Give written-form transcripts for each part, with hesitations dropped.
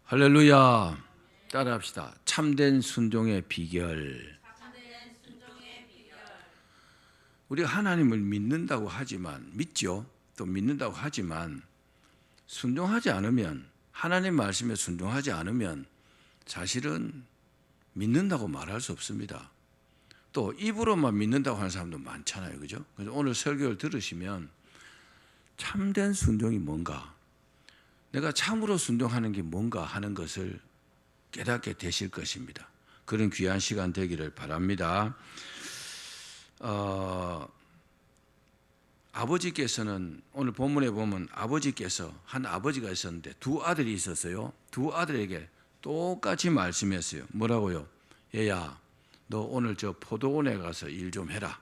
할렐루야. 따라합시다. 참된 순종의 비결. 우리가 하나님을 믿는다고 하지만, 믿죠. 또 믿는다고 하지만 순종하지 않으면, 하나님 말씀에 순종하지 않으면 사실은 믿는다고 말할 수 없습니다. 또 입으로만 믿는다고 하는 사람도 많잖아요. 그죠? 그래서 오늘 설교를 들으시면 참된 순종이 뭔가, 내가 참으로 순종하는 게 뭔가 하는 것을 깨닫게 되실 것입니다. 그런 귀한 시간 되기를 바랍니다. 아버지께서는 오늘 본문에 보면 아버지께서, 한 아버지가 있었는데 두 아들이 있었어요. 두 아들에게 똑같이 말씀했어요. 뭐라고요? 얘야, 너 오늘 저 포도원에 가서 일 좀 해라.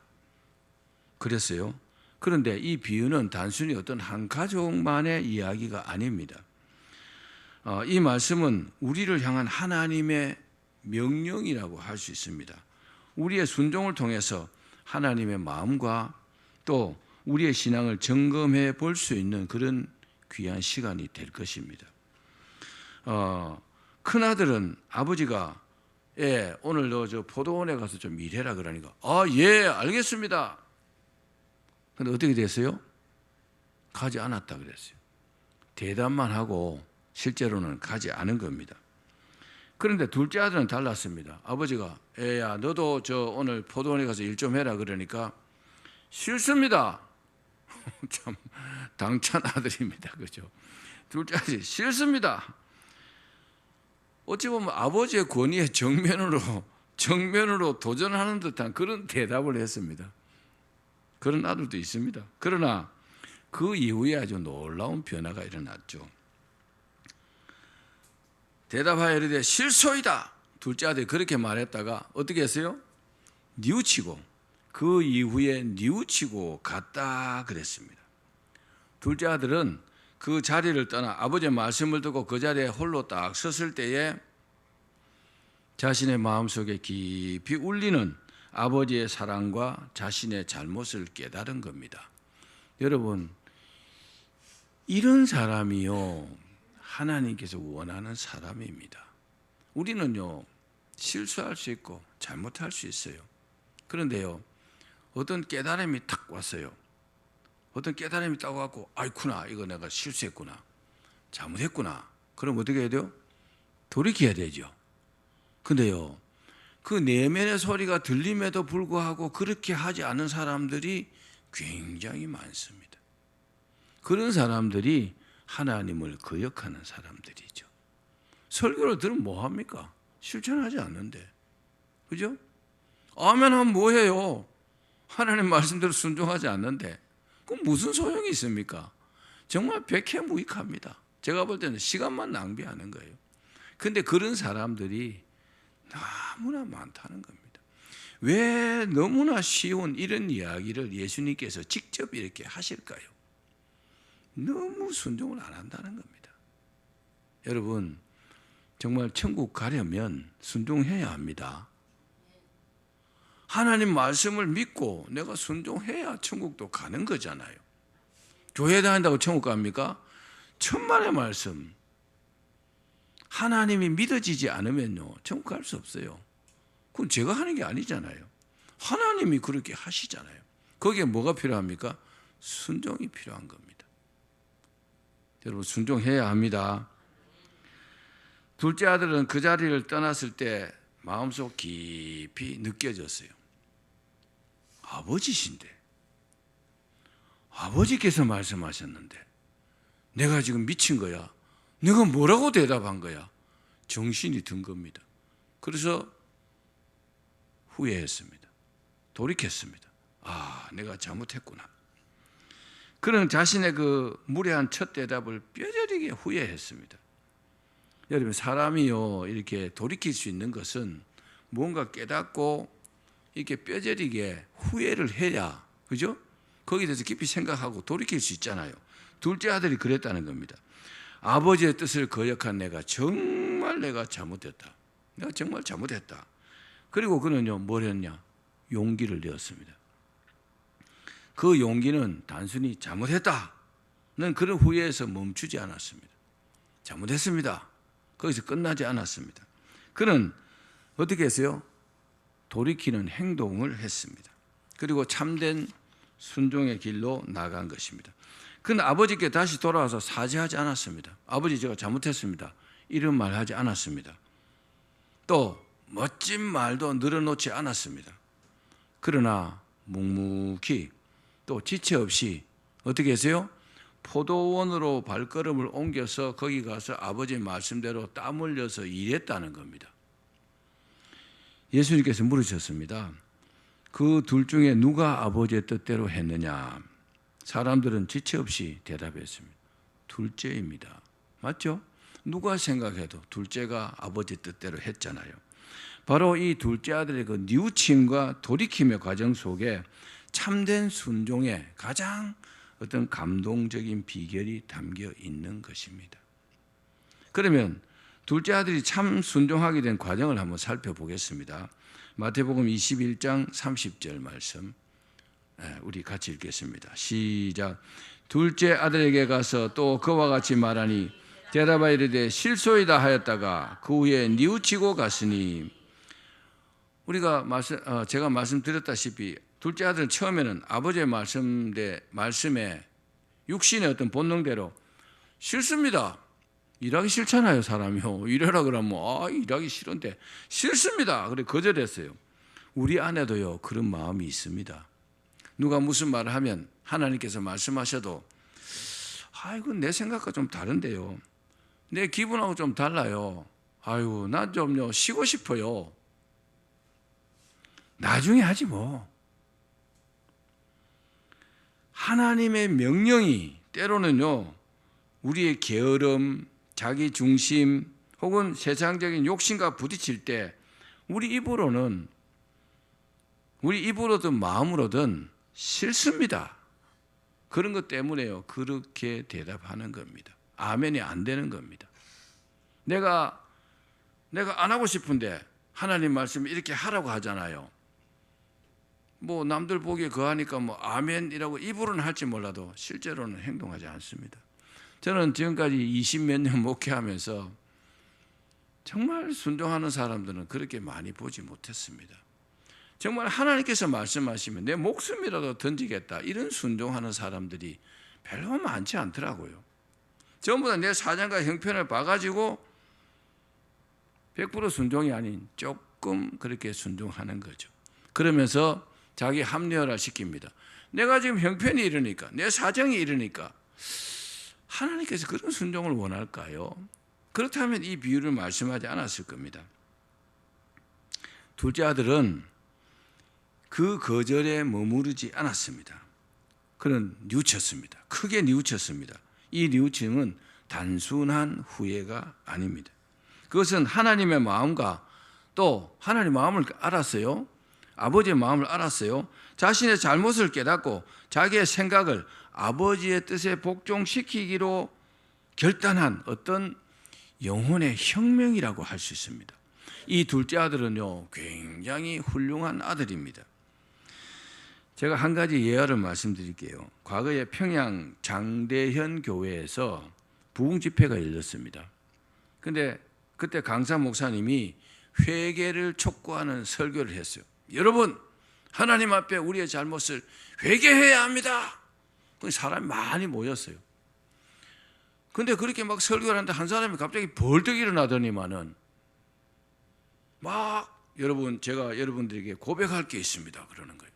그랬어요. 그런데 이 비유는 단순히 어떤 한 가족만의 이야기가 아닙니다. 이 말씀은 우리를 향한 하나님의 명령이라고 할 수 있습니다. 우리의 순종을 통해서 하나님의 마음과 또 우리의 신앙을 점검해 볼 수 있는 그런 귀한 시간이 될 것입니다. 큰아들은 아버지가 오늘 너 저 포도원에 가서 좀 일해라 그러니까 예, 알겠습니다. 근데 어떻게 됐어요? 가지 않았다 그랬어요. 대답만 하고 실제로는 가지 않은 겁니다. 그런데 둘째 아들은 달랐습니다. 아버지가 애야 너도 저 오늘 포도원에 가서 일 좀 해라 그러니까 싫습니다. 참 당찬 아들입니다. 그죠? 둘째 아들이 싫습니다. 어찌 보면 아버지의 권위에 정면으로 도전하는 듯한 그런 대답을 했습니다. 그런 아들도 있습니다. 그러나 그 이후에 아주 놀라운 변화가 일어났죠. 대답하여 이르되 실소이다. 둘째 아들이 그렇게 말했다가 어떻게 했어요? 뉘우치고, 그 이후에 뉘우치고 갔다 그랬습니다. 둘째 아들은 그 자리를 떠나 아버지의 말씀을 듣고 그 자리에 홀로 딱 섰을 때에 자신의 마음속에 깊이 울리는 아버지의 사랑과 자신의 잘못을 깨달은 겁니다. 여러분, 이런 사람이요 하나님께서 원하는 사람입니다. 우리는요 실수할 수 있고 잘못할 수 있어요. 그런데요 어떤 깨달음이 딱 왔어요. 어떤 깨달음이 딱 왔고 아이쿠나 이거 내가 실수했구나, 잘못했구나. 그럼 어떻게 해야 돼요? 돌이켜야 되죠. 근데요 그 내면의 소리가 들림에도 불구하고 그렇게 하지 않은 사람들이 굉장히 많습니다. 그런 사람들이 하나님을 거역하는 사람들이죠. 설교를 들으면 뭐합니까? 실천하지 않는데. 그죠? 아멘 하면 뭐해요? 하나님 말씀대로 순종하지 않는데 그럼 무슨 소용이 있습니까? 정말 백해무익합니다. 제가 볼 때는 시간만 낭비하는 거예요. 근데 그런 사람들이 너무나 많다는 겁니다. 왜 너무나 쉬운 이런 이야기를 예수님께서 직접 이렇게 하실까요? 너무 순종을 안 한다는 겁니다. 여러분, 정말 천국 가려면 순종해야 합니다. 하나님 말씀을 믿고 내가 순종해야 천국도 가는 거잖아요. 교회 다닌다고 천국 갑니까? 천만의 말씀. 하나님이 믿어지지 않으면요 천국 갈 수 없어요. 그건 제가 하는 게 아니잖아요. 하나님이 그렇게 하시잖아요. 거기에 뭐가 필요합니까? 순종이 필요한 겁니다. 여러분, 순종해야 합니다. 둘째 아들은 그 자리를 떠났을 때 마음속 깊이 느껴졌어요. 아버지신데, 아버지께서 말씀하셨는데 내가 지금 미친 거야. 내가 뭐라고 대답한 거야. 정신이 든 겁니다. 그래서 후회했습니다. 돌이켰습니다. 내가 잘못했구나. 그런 자신의 그 무례한 첫 대답을 뼈저리게 후회했습니다. 여러분, 사람이요 이렇게 돌이킬 수 있는 것은 뭔가 깨닫고 이렇게 뼈저리게 후회를 해야, 그죠? 거기에 대해서 깊이 생각하고 돌이킬 수 있잖아요. 둘째 아들이 그랬다는 겁니다. 아버지의 뜻을 거역한 내가 잘못했다. 내가 정말 잘못했다. 그리고 그는요 뭘 했냐? 용기를 내었습니다. 그 용기는 단순히 잘못했다는 그런 후회에서 멈추지 않았습니다. 잘못했습니다. 거기서 끝나지 않았습니다. 그는 어떻게 했어요? 돌이키는 행동을 했습니다. 그리고 참된 순종의 길로 나간 것입니다. 그는 아버지께 다시 돌아와서 사죄하지 않았습니다. 아버지, 제가 잘못했습니다. 이런 말 하지 않았습니다. 또 멋진 말도 늘어놓지 않았습니다. 그러나 묵묵히 또 지체 없이 어떻게 했어요? 포도원으로 발걸음을 옮겨서 거기 가서 아버지의 말씀대로 땀 흘려서 일했다는 겁니다. 예수님께서 물으셨습니다. 그 둘 중에 누가 아버지의 뜻대로 했느냐? 사람들은 지체 없이 대답했습니다. 둘째입니다. 맞죠? 누가 생각해도 둘째가 아버지 뜻대로 했잖아요. 바로 이 둘째 아들의 그 뉘우침과 돌이킴의 과정 속에 참된 순종의 가장 어떤 감동적인 비결이 담겨 있는 것입니다. 그러면 둘째 아들이 참 순종하게 된 과정을 한번 살펴보겠습니다. 마태복음 21장 30절 말씀 우리 같이 읽겠습니다. 시작. 둘째 아들에게 가서 또 그와 같이 말하니 대답하여 이르되 실소이다 하였다가 그 후에 뉘우치고 갔으니. 제가 말씀드렸다시피 둘째 아들은 처음에는 아버지의 말씀에 육신의 어떤 본능대로 싫습니다. 일하기 싫잖아요, 사람이요. 일하라 그러면 일하기 싫은데 싫습니다. 그래 거절했어요. 우리 안에도요 그런 마음이 있습니다. 누가 무슨 말을 하면 하나님께서 말씀하셔도 이건 내 생각과 좀 다른데요. 내 기분하고 좀 달라요. 난 좀요 쉬고 싶어요. 나중에 하지 뭐. 하나님의 명령이 때로는요 우리의 게으름, 자기 중심 혹은 세상적인 욕심과 부딪힐 때 우리 입으로든 마음으로든 싫습니다. 그런 것 때문에요 그렇게 대답하는 겁니다. 아멘이 안 되는 겁니다. 내가 안 하고 싶은데 하나님 말씀 이렇게 하라고 하잖아요. 뭐 남들 보기에 그하니까 뭐 아멘이라고 입으로는 할지 몰라도 실제로는 행동하지 않습니다. 저는 지금까지 20몇 년 목회하면서 정말 순종하는 사람들은 그렇게 많이 보지 못했습니다. 정말 하나님께서 말씀하시면 내 목숨이라도 던지겠다 이런 순종하는 사람들이 별로 많지 않더라고요. 전부 다 내 사정과 형편을 봐가지고 100% 순종이 아닌 조금 그렇게 순종하는 거죠. 그러면서 자기 합리화를 시킵니다. 내가 지금 형편이 이러니까, 내 사정이 이러니까 하나님께서 그런 순종을 원할까요? 그렇다면 이 비유를 말씀하지 않았을 겁니다. 둘째 아들은 그 거절에 머무르지 않았습니다. 그는 뉘우쳤습니다. 크게 뉘우쳤습니다. 이 뉘우침은 단순한 후회가 아닙니다. 그것은 하나님의 마음과 또 하나님의 마음을 알았어요. 아버지의 마음을 알았어요. 자신의 잘못을 깨닫고 자기의 생각을 아버지의 뜻에 복종시키기로 결단한 어떤 영혼의 혁명이라고 할 수 있습니다. 이 둘째 아들은요 굉장히 훌륭한 아들입니다. 제가 한 가지 예화를 말씀드릴게요. 과거에 평양 장대현 교회에서 부흥 집회가 열렸습니다. 근데 그때 강사 목사님이 회개를 촉구하는 설교를 했어요. 여러분, 하나님 앞에 우리의 잘못을 회개해야 합니다. 사람이 많이 모였어요. 근데 그렇게 막 설교를 하는데 한 사람이 갑자기 벌떡 일어나더니만은 제가 여러분들에게 고백할 게 있습니다. 그러는 거예요.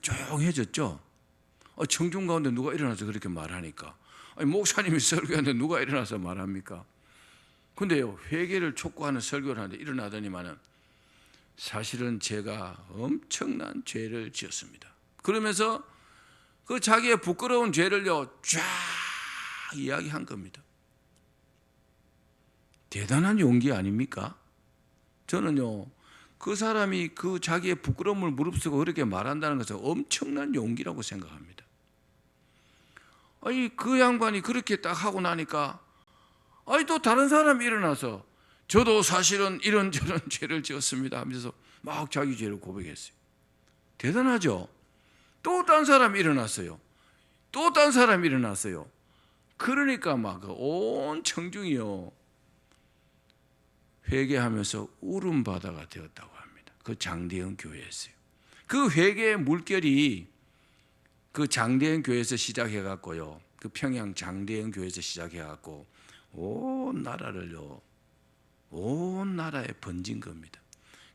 조용해졌죠. 청중 가운데 누가 일어나서 그렇게 말하니까. 목사님이 설교하는데 누가 일어나서 말합니까? 근데요, 회개를 촉구하는 설교를 하는데 일어나더니만은 사실은 제가 엄청난 죄를 지었습니다. 그러면서 그 자기의 부끄러운 죄를요, 쫙 이야기한 겁니다. 대단한 용기 아닙니까? 저는요, 그 사람이 그 자기의 부끄러움을 무릅쓰고 그렇게 말한다는 것은 엄청난 용기라고 생각합니다. 그 양반이 그렇게 딱 하고 나니까 또 다른 사람이 일어나서 저도 사실은 이런저런 죄를 지었습니다 하면서 막 자기 죄를 고백했어요. 대단하죠? 또 딴 사람이 일어났어요. 또 딴 사람이 일어났어요. 그러니까 막 온 청중이요 회개하면서 울음바다가 되었다고 합니다. 그 장대현 교회였어요. 그 회개의 물결이 그 장대현 교회에서 시작해갖고요, 그 평양 장대현 교회에서 시작해갖고 온 나라를요, 온 나라에 번진 겁니다.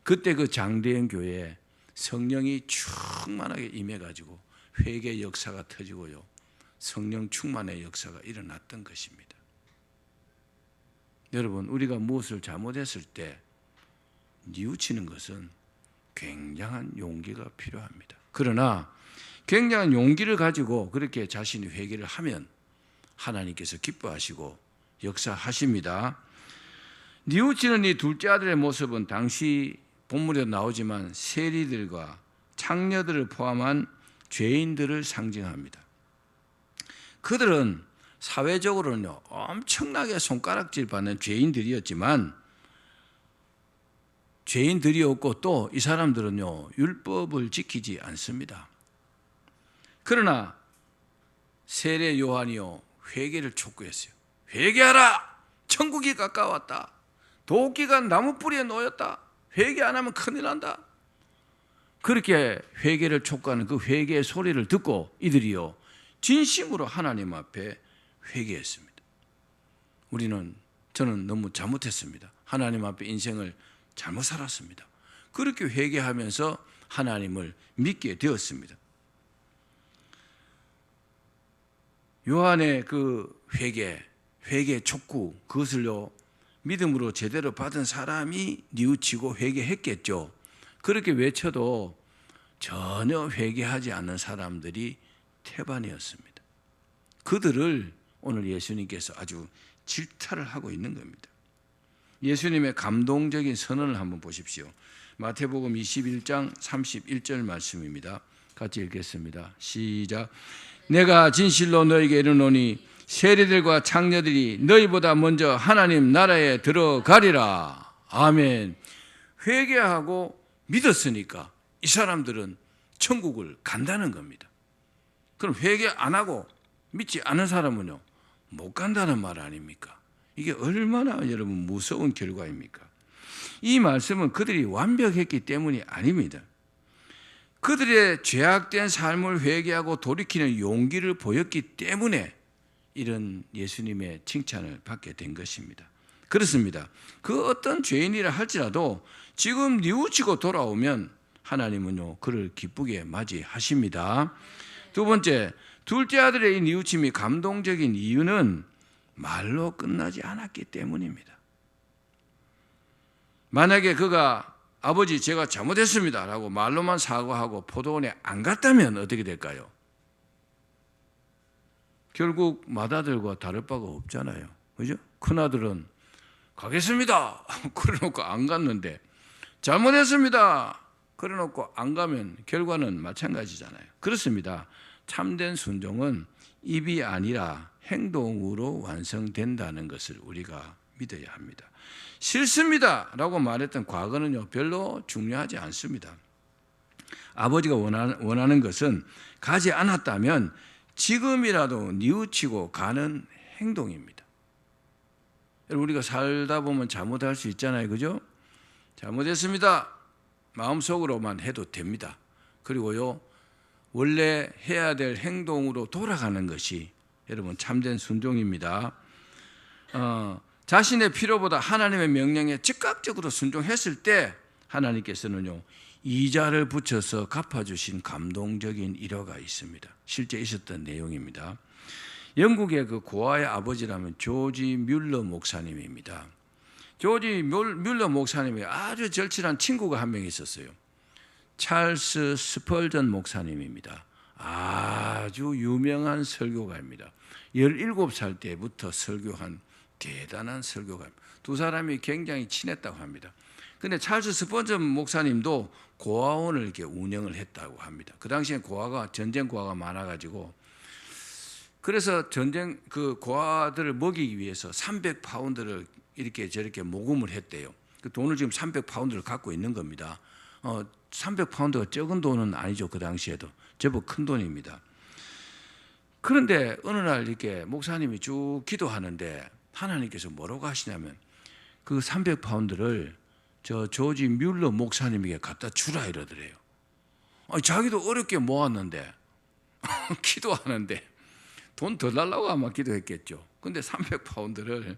그때 그 장대현 교회에 성령이 충만하게 임해가지고 회개 역사가 터지고요, 성령 충만의 역사가 일어났던 것입니다. 여러분, 우리가 무엇을 잘못했을 때 뉘우치는 것은 굉장한 용기가 필요합니다. 그러나 굉장한 용기를 가지고 그렇게 자신이 회개를 하면 하나님께서 기뻐하시고 역사하십니다. 뉘우치는 이 둘째 아들의 모습은 당시 본문에 나오지만 세리들과 창녀들을 포함한 죄인들을 상징합니다. 그들은 사회적으로는요, 엄청나게 손가락질 받는 죄인들이었지만, 죄인들이었고 또 이 사람들은요, 율법을 지키지 않습니다. 그러나 세례 요한이요, 회개를 촉구했어요. 회개하라! 천국이 가까웠다. 도끼가 나무 뿌리에 놓였다. 회개 안 하면 큰일 난다. 그렇게 회개를 촉구하는 그 회개의 소리를 듣고 이들이요, 진심으로 하나님 앞에 회개했습니다. 저는 너무 잘못했습니다. 하나님 앞에 인생을 잘못 살았습니다. 그렇게 회개하면서 하나님을 믿게 되었습니다. 요한의 그 회개 촉구, 그것을요, 믿음으로 제대로 받은 사람이 뉘우치고 회개했겠죠. 그렇게 외쳐도 전혀 회개하지 않는 사람들이 태반이었습니다. 그들을 오늘 예수님께서 아주 질타를 하고 있는 겁니다. 예수님의 감동적인 선언을 한번 보십시오. 마태복음 21장 31절 말씀입니다. 같이 읽겠습니다. 시작. 내가 진실로 너에게 이르노니 세리들과 창녀들이 너희보다 먼저 하나님 나라에 들어가리라. 아멘. 회개하고 믿었으니까 이 사람들은 천국을 간다는 겁니다. 그럼 회개 안 하고 믿지 않은 사람은요, 못 간다는 말 아닙니까? 이게 얼마나 여러분 무서운 결과입니까? 이 말씀은 그들이 완벽했기 때문이 아닙니다. 그들의 죄악된 삶을 회개하고 돌이키는 용기를 보였기 때문에 이런 예수님의 칭찬을 받게 된 것입니다. 그렇습니다. 그 어떤 죄인이라 할지라도 지금 뉘우치고 돌아오면 하나님은요, 그를 기쁘게 맞이하십니다. 두 번째, 둘째 아들의 이 뉘우침이 감동적인 이유는 말로 끝나지 않았기 때문입니다. 만약에 그가 아버지 제가 잘못했습니다 라고 말로만 사과하고 포도원에 안 갔다면 어떻게 될까요? 결국 맏아들과 다를 바가 없잖아요. 그죠? 큰아들은 가겠습니다 그래놓고 안 갔는데, 잘못했습니다 그래놓고 안 가면 결과는 마찬가지잖아요. 그렇습니다. 참된 순종은 입이 아니라 행동으로 완성된다는 것을 우리가 믿어야 합니다. 싫습니다 라고 말했던 과거는요, 별로 중요하지 않습니다. 아버지가 원하는 것은 가지 않았다면 지금이라도 뉘우치고 가는 행동입니다. 우리가 살다 보면 잘못할 수 있잖아요. 그죠? 잘못했습니다. 마음속으로만 해도 됩니다. 그리고요, 원래 해야 될 행동으로 돌아가는 것이 여러분 참된 순종입니다. 자신의 필요보다 하나님의 명령에 즉각적으로 순종했을 때 하나님께서는요, 이자를 붙여서 갚아주신 감동적인 일화가 있습니다. 실제 있었던 내용입니다. 영국의 그 고아의 아버지라면 조지 뮬러 목사님입니다. 조지 뮬러 목사님이 아주 절친한 친구가 한 명 있었어요. 찰스 스펄전 목사님입니다. 아주 유명한 설교가입니다. 17살 때부터 설교한 대단한 설교가입니다. 두 사람이 굉장히 친했다고 합니다. 근데 찰스 스펄전 목사님도 고아원을 이렇게 운영을 했다고 합니다. 그 당시에 전쟁 고아가 많아가지고, 그래서 그 고아들을 먹이기 위해서 300파운드를 이렇게 저렇게 모금을 했대요. 그 돈을 지금 300파운드를 갖고 있는 겁니다. 300파운드가 적은 돈은 아니죠. 그 당시에도 제법 큰 돈입니다. 그런데 어느 날 이렇게 목사님이 쭉 기도하는데 하나님께서 뭐라고 하시냐면, 그 300파운드를 저 조지 뮬러 목사님에게 갖다 주라 이러더래요. 아니, 자기도 어렵게 모았는데 기도하는데 돈 더 달라고 아마 기도했겠죠. 근데 300파운드를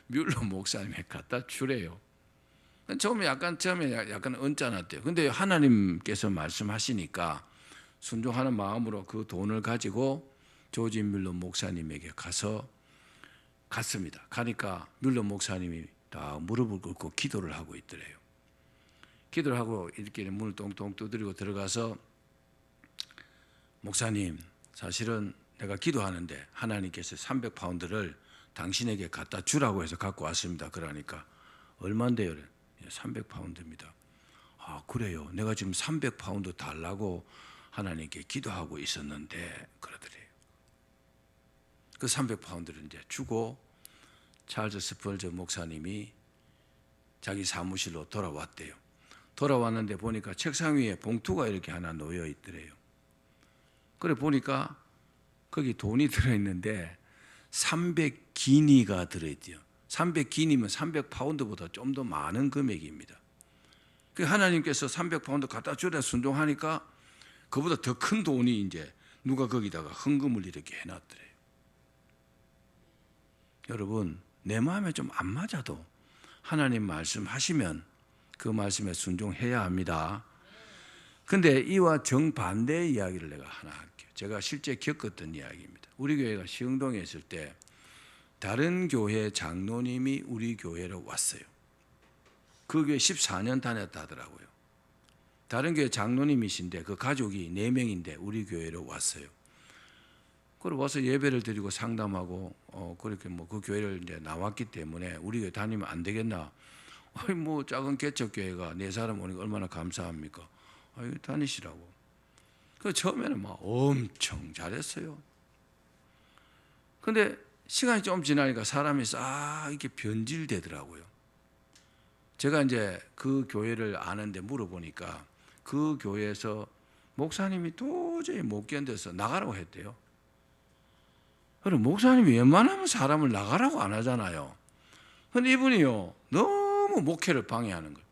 뮬러 목사님에게 갖다 주래요. 처음에 약간 언짢았대요. 근데 하나님께서 말씀하시니까 순종하는 마음으로 그 돈을 가지고 조지 뮬러 목사님에게 갔습니다. 가니까 뮬러 목사님이 다 무릎을 꿇고 기도를 하고 있더래요. 기도를 하고 이렇게 문을 똥똥 두드리고 들어가서, 목사님, 사실은 내가 기도하는데 하나님께서 300파운드를 당신에게 갖다 주라고 해서 갖고 왔습니다. 그러니까 얼마인데요? 300파운드입니다. 아, 그래요? 내가 지금 300파운드 달라고 하나님께 기도하고 있었는데 그러더래요. 그 300파운드를 이제 주고 찰스 스펄저 목사님이 자기 사무실로 돌아왔대요. 돌아왔는데 보니까 책상 위에 봉투가 이렇게 하나 놓여 있더래요. 그래 보니까 거기 돈이 들어있는데 300기니가 들어있대요. 300기니면 300파운드보다 좀 더 많은 금액입니다. 그 하나님께서 300파운드 갖다 주라 순종하니까 그보다 더 큰 돈이 이제 누가 거기다가 헌금을 이렇게 해놨더래요. 여러분, 내 마음에 좀 안 맞아도 하나님 말씀하시면 그 말씀에 순종해야 합니다. 근데 이와 정반대의 이야기를 내가 하나 할게요. 제가 실제 겪었던 이야기입니다. 우리 교회가 시흥동에 있을 때 다른 교회 장로님이 우리 교회로 왔어요. 그 교회 14년 다녔다 하더라고요. 다른 교회 장로님이신데 그 가족이 4명인데 우리 교회로 왔어요. 그리고 와서 예배를 드리고 상담하고 그렇게 뭐 그 교회를 이제 나왔기 때문에 우리 교회 다니면 안 되겠나? 아니 뭐 작은 개척 교회가 4사람 오니까 얼마나 감사합니까? 아유 다니시라고. 그 처음에는 막 엄청 잘했어요. 근데 시간이 좀 지나니까 사람이 싹 이렇게 변질되더라고요. 제가 이제 그 교회를 아는데 물어보니까 그 교회에서 목사님이 도저히 못 견뎌서 나가라고 했대요. 그럼 목사님이 웬만하면 사람을 나가라고 안 하잖아요. 근데 이분이요, 너무 목회를 방해하는 거예요.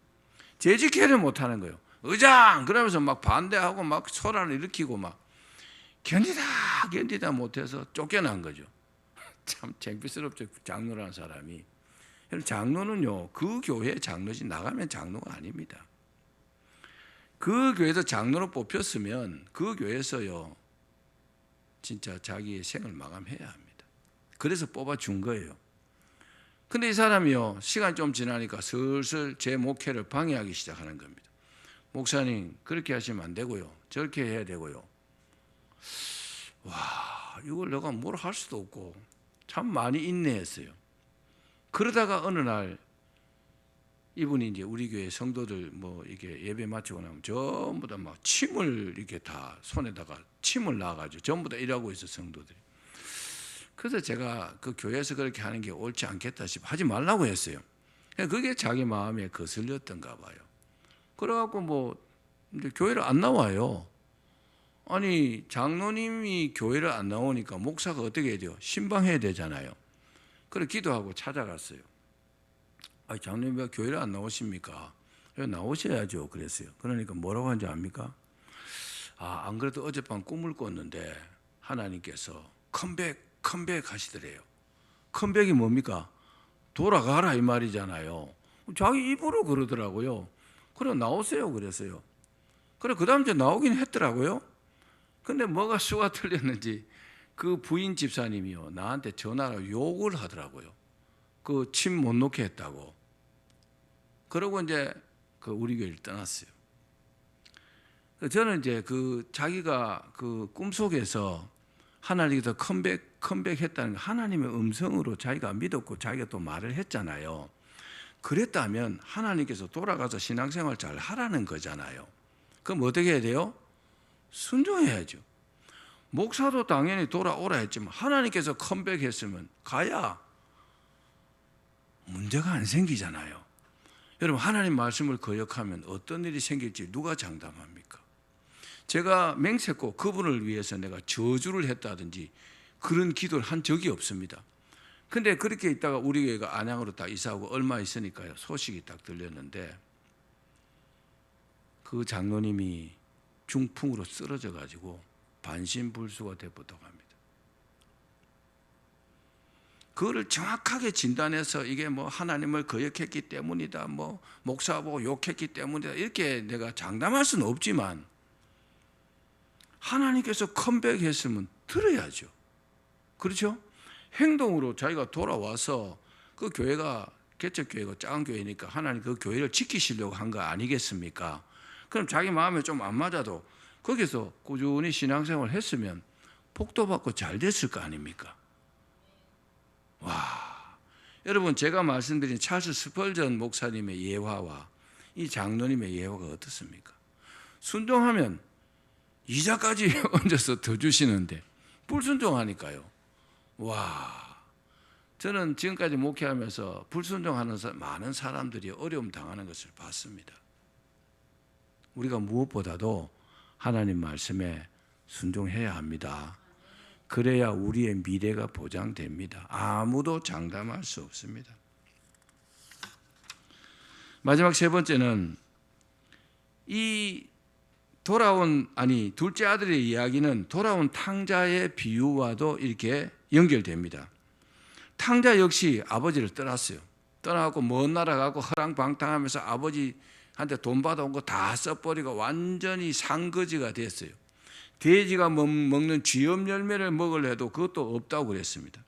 재직회를 못 하는 거예요. 의장! 그러면서 막 반대하고 막 소란을 일으키고 막 견디다 못해서 쫓겨난 거죠. 참 창피스럽죠, 장로라는 사람이. 장로는요, 그 교회 장로지 나가면 장로가 아닙니다. 그 교회에서 장로로 뽑혔으면 그 교회에서요, 진짜 자기의 생을 마감해야 합니다. 그래서 뽑아준 거예요. 근데 이 사람이요, 시간이 좀 지나니까 슬슬 제 목회를 방해하기 시작하는 겁니다. 목사님, 그렇게 하시면 안 되고요. 저렇게 해야 되고요. 와, 이걸 내가 뭘 할 수도 없고 참 많이 인내했어요. 그러다가 어느 날 이분이 이제 우리 교회 성도들 뭐 이게 예배 마치고 나면 전부 다 막 침을 이렇게 다 손에다가 침을 놔가지고 전부 다 일하고 있어 성도들이. 그래서 제가 그 교회에서 그렇게 하는 게 옳지 않겠다 싶어 하지 말라고 했어요. 그게 자기 마음에 거슬렸던가 봐요. 그래갖고 뭐 이제 교회를 안 나와요. 아니 장로님이 교회를 안 나오니까 목사가 어떻게 해야 돼요? 신방해야 되잖아요. 그래 기도하고 찾아갔어요. 아, 장로님 왜 교회를 안 나오십니까? 나오셔야죠. 그랬어요. 그러니까 뭐라고 한지 압니까? 아, 안 그래도 어젯밤 꿈을 꿨는데 하나님께서 컴백 하시더래요. 컴백이 뭡니까? 돌아가라 이 말이잖아요. 자기 입으로 그러더라고요. 그래 나오세요 그랬어요. 그래 그 다음 주에 나오긴 했더라고요. 근데 뭐가 수가 틀렸는지 그 부인 집사님이요 나한테 전화로 욕을 하더라고요. 그 침 못 놓게 했다고. 그러고 이제 그 우리 교회를 떠났어요. 저는 이제 그 자기가 그 꿈속에서 하나님께서 컴백했다는 하나님의 음성으로 자기가 믿었고 자기가 또 말을 했잖아요. 그랬다면 하나님께서 돌아가서 신앙생활 잘 하라는 거잖아요. 그럼 어떻게 해야 돼요? 순종해야죠. 목사도 당연히 돌아오라 했지만 하나님께서 컴백했으면 가야 문제가 안 생기잖아요. 여러분 하나님 말씀을 거역하면 어떤 일이 생길지 누가 장담합니까? 제가 맹세코 그분을 위해서 내가 저주를 했다든지 그런 기도를 한 적이 없습니다. 근데 그렇게 있다가 우리 교회가 안양으로 딱 이사하고 얼마 있으니까요, 소식이 딱 들렸는데 그 장로님이 중풍으로 쓰러져 가지고 반신불수가 되버다고 합니다. 그거를 정확하게 진단해서 이게 뭐 하나님을 거역했기 때문이다, 뭐 목사보고 욕했기 때문이다, 이렇게 내가 장담할 수는 없지만 하나님께서 컴백했으면 들어야죠. 그렇죠? 행동으로 자기가 돌아와서 그 교회가 개척교회가 작은 교회니까 하나님 그 교회를 지키시려고 한 거 아니겠습니까? 그럼 자기 마음에 좀 안 맞아도 거기서 꾸준히 신앙생활을 했으면 복도 받고 잘 됐을 거 아닙니까? 와, 여러분, 제가 말씀드린 찰스 스펄전 목사님의 예화와 이 장로님의 예화가 어떻습니까? 순종하면 이자까지 얹어서 더 주시는데 불순종하니까요. 와, 저는 지금까지 목회하면서 불순종하는 많은 사람들이 어려움 당하는 것을 봤습니다. 우리가 무엇보다도 하나님 말씀에 순종해야 합니다. 그래야 우리의 미래가 보장됩니다. 아무도 장담할 수 없습니다. 마지막 세 번째는 이 둘째 아들의 이야기는 돌아온 탕자의 비유와도 이렇게 연결됩니다. 탕자 역시 아버지를 떠났어요. 떠나고 먼 나라 가고 허랑방탕하면서 아버지한테 돈 받아온 거 다 써버리고 완전히 상거지가 됐어요. 돼지가 먹는 쥐염 열매를 먹으려 해도 그것도 없다고 그랬습니다.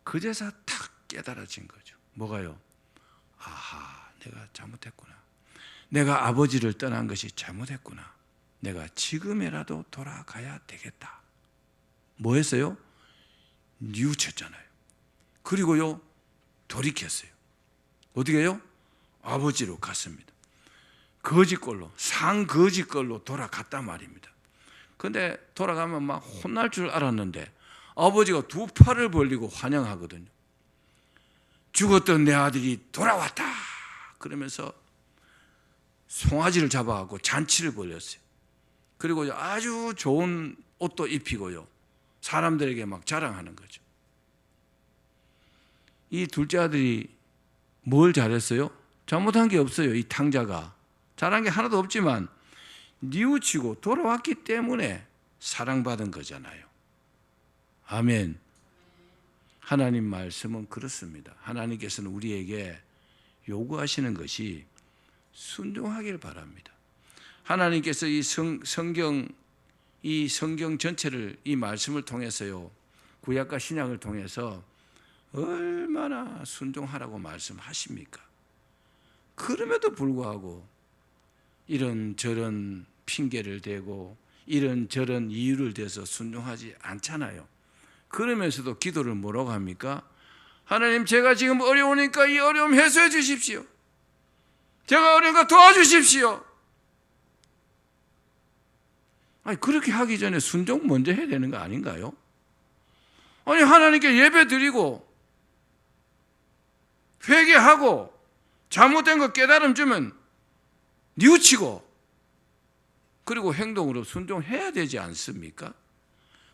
그제서 탁 깨달아진 거죠. 뭐가요? 아하, 내가 잘못했구나. 내가 아버지를 떠난 것이 잘못했구나. 내가 지금이라도 돌아가야 되겠다. 뭐 했어요? 뉘우쳤잖아요. 그리고요, 돌이켰어요. 어떻게 해요? 아버지로 갔습니다. 거짓걸로, 상거짓걸로 돌아갔단 말입니다. 근데 돌아가면 막 혼날 줄 알았는데 아버지가 두 팔을 벌리고 환영하거든요. 죽었던 내 아들이 돌아왔다. 그러면서 송아지를 잡아가고 잔치를 벌였어요. 그리고 아주 좋은 옷도 입히고요, 사람들에게 막 자랑하는 거죠. 이 둘째 아들이 뭘 잘했어요? 잘못한 게 없어요. 이 탕자가 잘한 게 하나도 없지만 뉘우치고 돌아왔기 때문에 사랑받은 거잖아요. 아멘. 하나님 말씀은 그렇습니다. 하나님께서는 우리에게 요구하시는 것이 순종하길 바랍니다. 하나님께서 이 성경 전체를 이 말씀을 통해서요, 구약과 신약을 통해서 얼마나 순종하라고 말씀하십니까? 그럼에도 불구하고 이런저런 핑계를 대고 이런저런 이유를 대서 순종하지 않잖아요. 그러면서도 기도를 뭐라고 합니까? 하나님, 제가 지금 어려우니까 이 어려움 해소해 주십시오. 제가 어려운 거 도와주십시오. 아니, 그렇게 하기 전에 순종 먼저 해야 되는 거 아닌가요? 아니, 하나님께 예배 드리고 회개하고 잘못된 거 깨달음 주면 뉘우치고 그리고 행동으로 순종해야 되지 않습니까?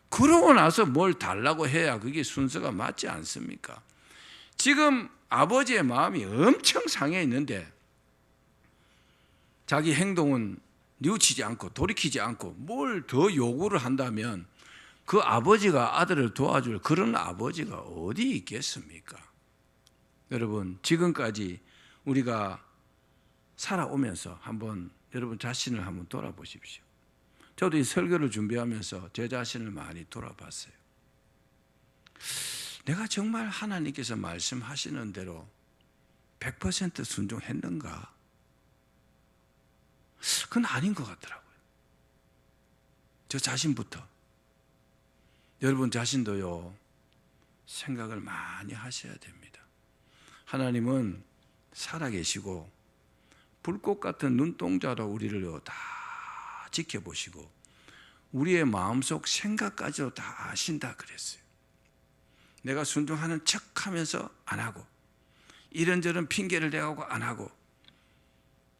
그러고 나서 뭘 달라고 해야 그게 순서가 맞지 않습니까? 지금 아버지의 마음이 엄청 상해 있는데 자기 행동은 뉘우치지 않고 돌이키지 않고 뭘 더 요구를 한다면 그 아버지가 아들을 도와줄 그런 아버지가 어디 있겠습니까? 여러분, 지금까지 우리가 살아오면서 한번 여러분 자신을 한번 돌아보십시오. 저도 이 설교를 준비하면서 제 자신을 많이 돌아봤어요. 내가 정말 하나님께서 말씀하시는 대로 100% 순종했는가? 그건 아닌 것 같더라고요. 저 자신부터. 여러분 자신도요, 생각을 많이 하셔야 됩니다. 하나님은 살아계시고 불꽃 같은 눈동자로 우리를 다 지켜보시고 우리의 마음속 생각까지도 다 아신다 그랬어요. 내가 순종하는 척하면서 안 하고 이런저런 핑계를 대고 안 하고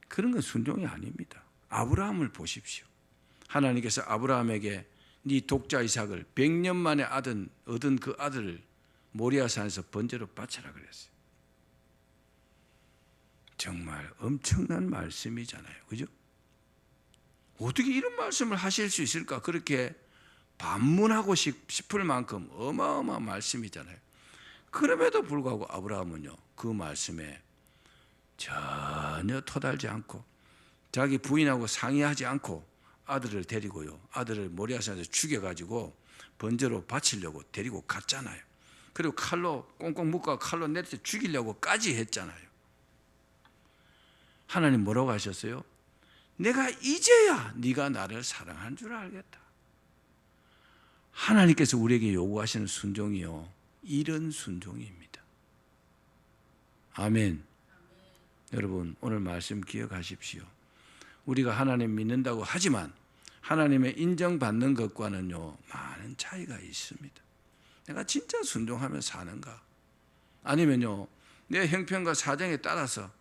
그런 건 순종이 아닙니다. 아브라함을 보십시오. 하나님께서 아브라함에게 네 독자 이삭을 100년 만에 얻은 그 아들을 모리아산에서 번제로 바쳐라 그랬어요. 정말 엄청난 말씀이잖아요. 그죠? 어떻게 이런 말씀을 하실 수 있을까? 그렇게 반문하고 싶을 만큼 어마어마한 말씀이잖아요. 그럼에도 불구하고 아브라함은요, 그 말씀에 전혀 토달지 않고 자기 부인하고 상의하지 않고 아들을 데리고요, 아들을 모리아산에서 죽여가지고 번제로 바치려고 데리고 갔잖아요. 그리고 칼로 꽁꽁 묶어 칼로 내려 죽이려고까지 했잖아요. 하나님 뭐라고 하셨어요? 내가 이제야 네가 나를 사랑한 줄 알겠다. 하나님께서 우리에게 요구하시는 순종이요, 이런 순종입니다. 아멘. 여러분, 오늘 말씀 기억하십시오. 우리가 하나님 믿는다고 하지만 하나님의 인정받는 것과는요, 많은 차이가 있습니다. 내가 진짜 순종하며 사는가? 아니면요, 내 형편과 사정에 따라서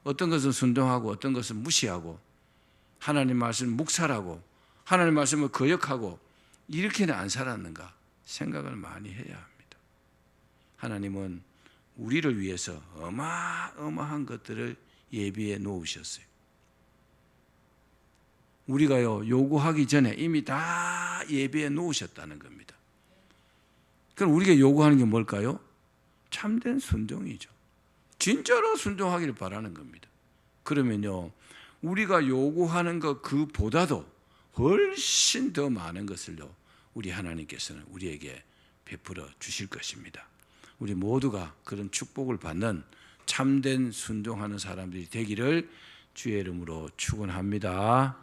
어떤 것은 순종하고 어떤 것은 무시하고 하나님 말씀을 묵살하고 하나님 말씀을 거역하고 이렇게는 안 살았는가 생각을 많이 해야 합니다. 하나님은 우리를 위해서 어마어마한 것들을 예비해 놓으셨어요. 우리가요, 요구하기 전에 이미 다 예비해 놓으셨다는 겁니다. 그럼 우리가 요구하는 게 뭘까요? 참된 순종이죠. 진짜로 순종하기를 바라는 겁니다. 그러면요, 우리가 요구하는 것 그보다도 훨씬 더 많은 것을요, 우리 하나님께서는 우리에게 베풀어 주실 것입니다. 우리 모두가 그런 축복을 받는 참된 순종하는 사람들이 되기를 주의 이름으로 축원합니다.